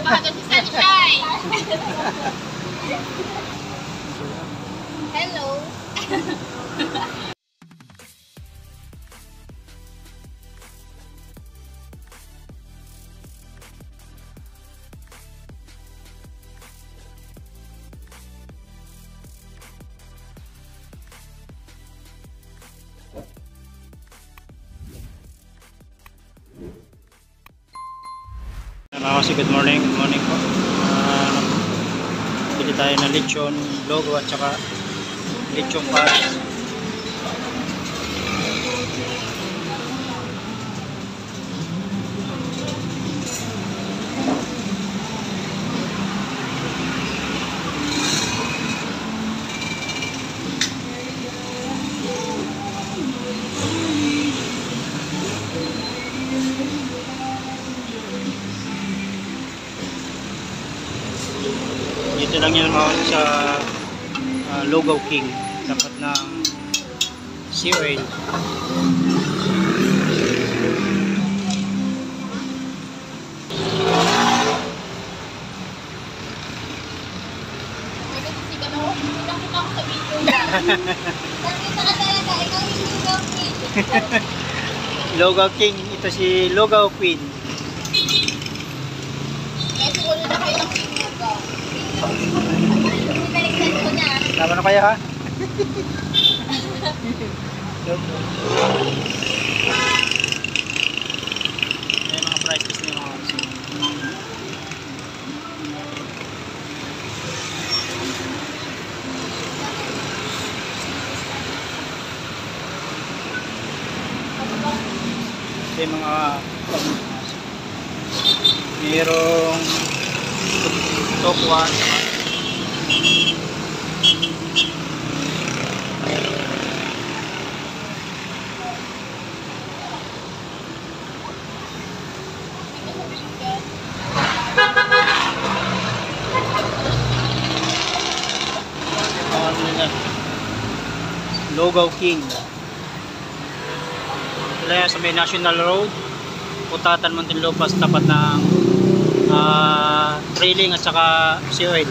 Nabahagan si Sunshine. Hello. Good morning po. Bili tayo ng lechon logo at saka lechon pares. Dito lang yan mga sa Lugaw King, tapat ng sea oil. Lugaw King, ito si Lugaw Queen. Tama na kaya ha? May mga prices niyo mga kasi. May mga mayroong tokwa. Lugaw King. Ito sa may National Road, Putatan, Muntinlupa, tapat ng trailing at saka sea oil.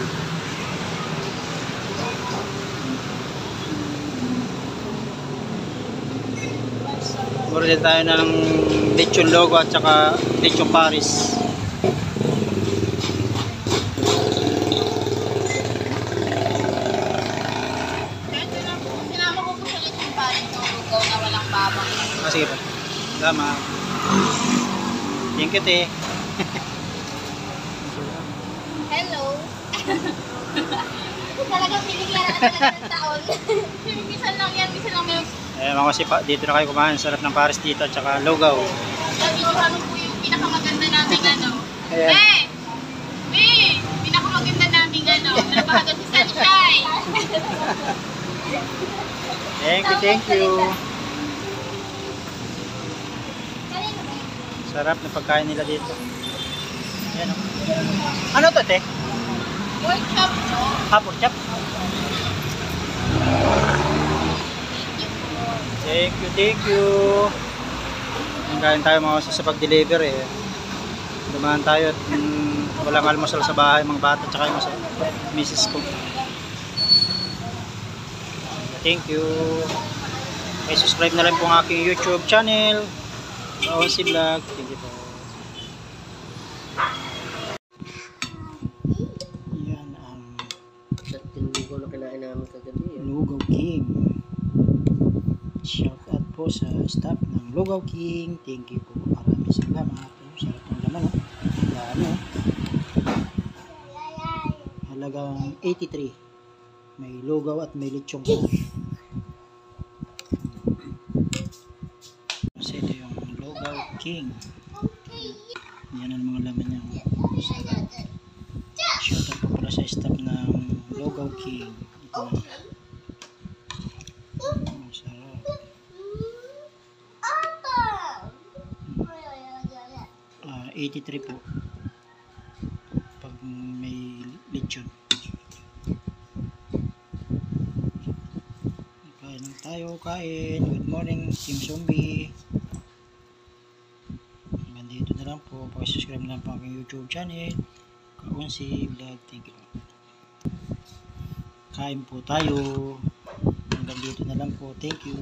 Order tayo ng lechon logo at saka lechon pares. Sige pa. Salamat. Thank you, te. Hello. Talagang pinigyan na ng taon. Minsan lang yan, minsan lang meron. Mga sipa, dito na kayo kumain. Sarap ng pares dito at saka lugaw. Ano po yung pinakamaganda nating ano? Pinakamaganda nating ano? Nabahagan si Sunshine. Thank you. Sarap na pagkain nila dito. Ayan o. Ano to, te? Pork chop, no? Pork chop? Thank you. Kain tayo mga sa pag-deliver eh. Dumaan tayo at walang almusal sa bahay, mga bata tsaka yung misis ko. Thank you. May subscribe na lang po ang aking YouTube channel. Onsi Vlog. Thank you po. Yan ang lugaw na kinain namin kagabi. Lugaw King. Shout out po sa staff ng Lugaw King. Thank you po. Maraming salamat. Sarap ng laman. Ano? Halagang 83. May lugaw at may lechong po. Kasi ito yung Lugaw King. Yan ang mga laman niya. Shout out po pala sa staff ng Lugaw King. Ito na. Sarap. 83 po pag may lechon. Kain lang tayo, kain. Good morning, Team Zombie. Hanggang dito na lang po. Pakisubscribe na lang po ang aking YouTube channel. Kaunsi Vlog, thank you. Kain po tayo. Hanggang dito na lang po. Thank you.